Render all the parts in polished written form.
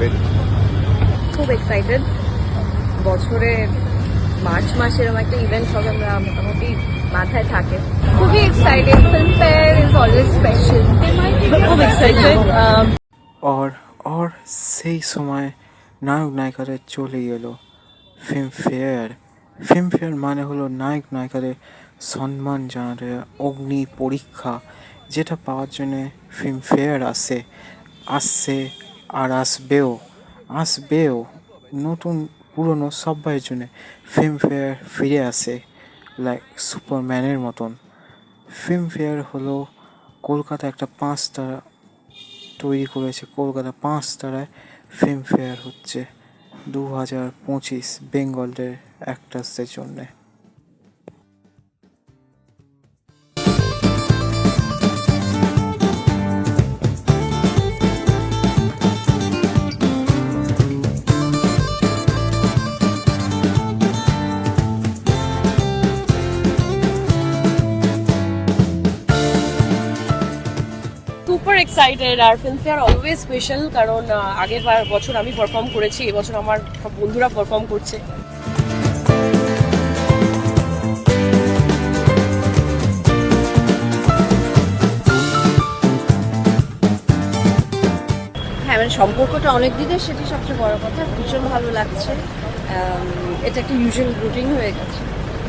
Excited? খুব excited. বছরে March মাসে এরকম একটা ইভেন্ট হবে আমরা মোটামুটি মাথায় থাকে। খুবই excited. Film fair is always special. খুব এক্সাইটেড। और और সেই সময় নায়ক নায়িকাদের চলে এলো ফিল্মফেয়ার মানে হলো নায়ক নায়িকাদের সম্মান জানাতে অগ্নি পরীক্ষা, যেটা পাওয়ার জন্যে ফিল্মফেয়ার আসছে আর আসবেও নতুন পুরনো সব্বাইয়ের জন্যে ফিল্মফেয়ার ফিরে আসে লাইক সুপারম্যানের মতন। ফিল্মফেয়ার হলো কলকাতা একটা 5 তারা তৈরি করেছে। কলকাতা 5 তারায় ফিল্মফেয়ার হচ্ছে 2025 বেঙ্গলের অ্যাক্টার্সদের জন্যে। Super excited. আর ফিল্মফেয়ার অলওয়েজ স্পেশাল, কারণ আগের বছর আমি পারফর্ম করেছি, এবছর আমার সব বন্ধুরা পারফর্ম করছে। হ্যাঁ, মানে সম্পর্কটা অনেক দিনের, সেটি সবচেয়ে বড় কথা। ভীষণ ভালো লাগছে। এটা একটা ইউজুয়াল রুটিন হয়ে গেছে,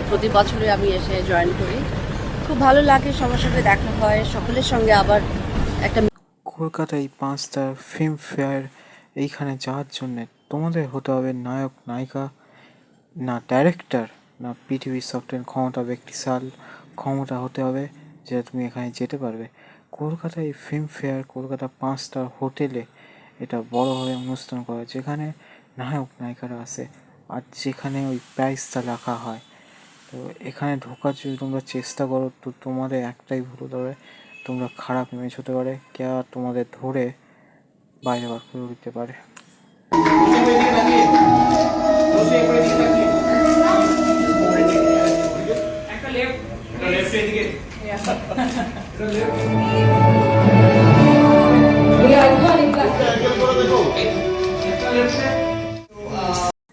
প্রতি বছরে আমি এসে জয়েন করি। খুব ভালো লাগে, সবার সাথে দেখা হয়, সকলের সঙ্গে আবার একটা। কলকাতায় 5 তারা ফিল্মফেয়ার এইখানে যাওয়ার জন্যে তোমাদের হতে হবে নায়ক নায়িকা, না ডাইরেক্টর, না পৃথিবীর সবচেয়ে ক্ষমতা ব্যক্তিশাল ক্ষমতা হতে হবে যে তুমি এখানে যেতে পারবে। কলকাতায় ফিল্মফেয়ার কলকাতা 5 স্টার হোটেলে এটা বড়োভাবে অনুষ্ঠান করা হয়, যেখানে নায়ক নায়িকারা আসে আর যেখানে ওই প্রাইজটা রাখা হয়। তো এখানে ঢোকার যদি তোমরা চেষ্টা করো তো তোমাদের একটাই ভুল হতে পারে, তোমরা খারাপ ইমেজ হতে পারে, কেউ তোমাদের ধরে বাইরে বার করে দিতে পারে।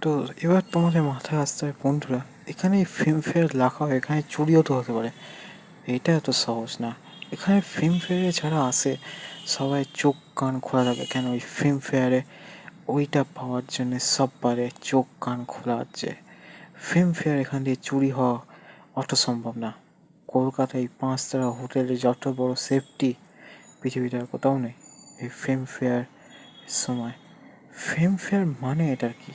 তো এবার তোমাদের মাথায় আসতে হবে বন্ধুরা, এখানে ফিল্মফেয়ার লেখা হয়, এখানে চুরিও তো হতে পারে। এটা এত সহজ না। এখানে ফিল্মফেয়ারে যারা আসে সবাই চোখ কান খোলা থাকে, কেন ওই ফিল্মফেয়ারে ওইটা পাওয়ার জন্যে সববারে চোখ কান খোলা আছে। ফিল্মফেয়ার এখান দিয়ে চুরি হওয়া অত সম্ভব না। কলকাতায় 5 তারা হোটেলে যত বড় সেফটি পৃথিবীতে আর কোথাও নেই এই ফিল্মফেয়ার সময়। ফিল্মফেয়ার মানে এটার কি?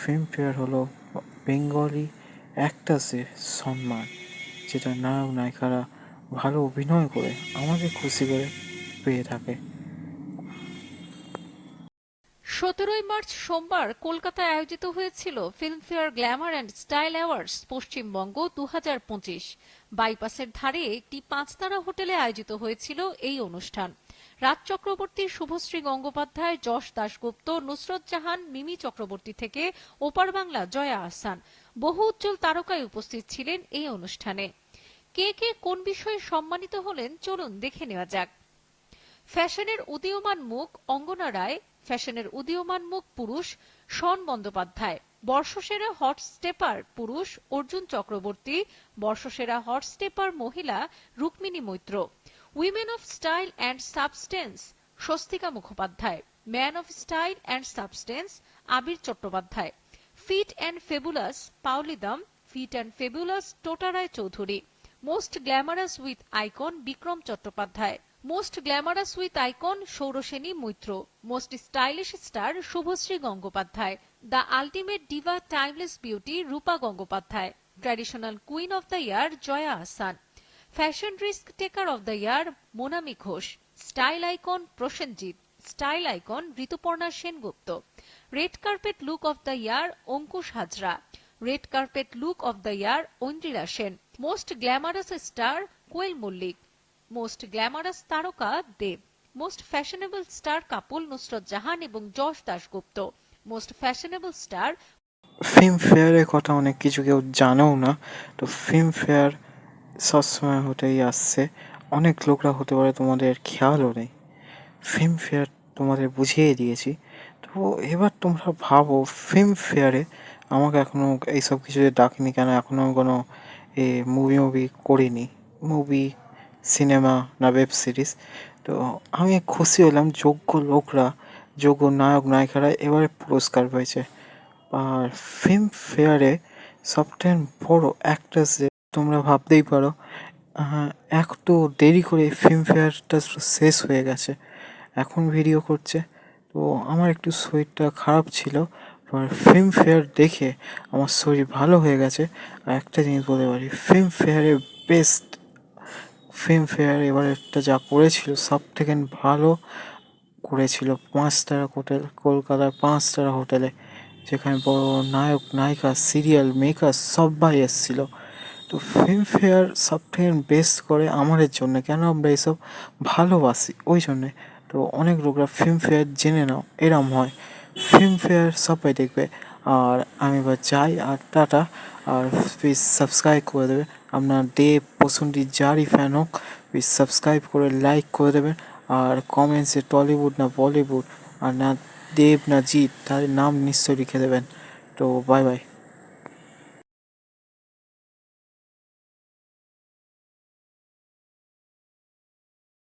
ফিল্মফেয়ার হলো বেঙ্গলি অ্যাক্টার্সের সম্মান, যেটা নায়ক নায়িকারা ভালো অভিনয় করে আমাদের খুশি করে পেয়ে থাকে। 17 মার্চ সোমবার কলকাতায় আয়োজিত হয়েছিল Filmfare Glamour and style awards Paschimbanga 2025। বাইপাসের ধারে একটি 5 তারা হোটেলে আয়োজিত হয়েছিল এই অনুষ্ঠান। রাজ চক্রবর্তী, শুভশ্রী গঙ্গোপাধ্যায়, যশ দাশগুপ্ত, নুসরত জাহান, মিমি চক্রবর্তী থেকে ওপার বাংলা জয়া আহসান, বহু উজ্জ্বল তারকায় উপস্থিত ছিলেন এই অনুষ্ঠানে। কে কে কোন বিষয়ে সম্মানিত হলেন চলুন দেখে নেওয়া যাক। ফ্যাশনের উদীয়মান মুখ অঙ্গনা রায়, ফ্যাশনের উদীয়মান মুখ পুরুষ শন বন্দ্যোপাধ্যায়, বর্ষসেরা হট স্টেপার পুরুষ অর্জুন চক্রবর্তী, বর্ষসেরা হট স্টেপার মহিলা Rukmini Maitra, women of style and substance Swastika Mukhopadhyay, man of style and substance Abir Chattopadhyay, fit and fabulous Paoli Dam, fit and fabulous Tota Roy Chowdhury, most glamorous with icon Vikram Chattopadhyay, most glamorous with icon Sauraseni Maitra, most stylish star Subhashree Gangopadhyay, the ultimate diva timeless beauty Rupa Gangopadhyay, traditional queen of the year Jaya Ahsan, fashion risk taker of the year Monami Ghosh, style icon Prosenjit, style icon Rituparna Sengupta, red carpet look of the year Ankush Hazra, red carpet look of the year Aindrila Sen, most glamorous star Koel Mallick, most glamorous তারকা Dev, most fashionable star couple Nusrat Jahan এবং Yash Dasgupta, most fashionable star. ফিল্মফেয়ারের কথা অনেক কিছু কেউ জানেও না, তো ফিল্মফেয়ার সবসময় হতেই আসছে। অনেক লোকরা হতে পারে তোমাদের খেয়ালও নেই। ফিল্মফেয়ার তোমাদের বুঝিয়ে দিয়েছি। তো তো এবার তোমরা ভাবো ফিল্মফেয়ারে আমাকে এখনও এইসব কিছুতে ডাকেনি কেন, এখনও কোনো মুভি করিনি, মুভি, সিনেমা না ওয়েব সিরিজ। তো আমি খুশি হলাম যোগ্য লোকরা, যোগ্য নায়ক নায়িকারা এবারে পুরস্কার পেয়েছে। আর ফিল্মফেয়ারে সবথেকে বড় অ্যাক্ট্রেসদের তোমরা ভাবতেই পারো একটু দেরি করে ফিল্মফেয়ারটা শেষ হয়ে গেছে, এখন ভিডিও করছে। তো আমার একটু শরীরটা খারাপ ছিল, এবার ফিল্মফেয়ার দেখে আমার শরীর ভালো হয়ে গেছে। আর একটা জিনিস বলতে পারি, ফিল্মফেয়ারে বেস্ট, ফিল্মফেয়ার এবারেরটা যা করেছিল সব থেকে ভালো করেছিল 5 তারা হোটেল, কলকাতার 5 তারা হোটেলে, যেখানে বড় নায়ক নায়িকা সিরিয়াল মেকার সবাই এসেছিল। তো ফিল্মফেয়ার সব থেকে বেস্ট করে আমাদের জন্য, কেন আমরা এসব ভালোবাসি ওই জন্যে। তো অনেক লোকরা ফিল্মফেয়ার জেনে নাও এরম হয়, ফিল্মফেয়ার সবাই দেখবে। আর আমি এবার যাই, আর টাটা। আর প্লিজ সাবস্ক্রাইব করে দেবে, আপনার দেব বসুন্তীর যারই ফ্যান হোক প্লিজ সাবস্ক্রাইব করে লাইক করে দেবেন। আর কমেন্টসে টলিউড না বলিউড আর না দেব না জিৎ তাদের নাম নিশ্চয়ই লিখে দেবেন। তো বাই বাই।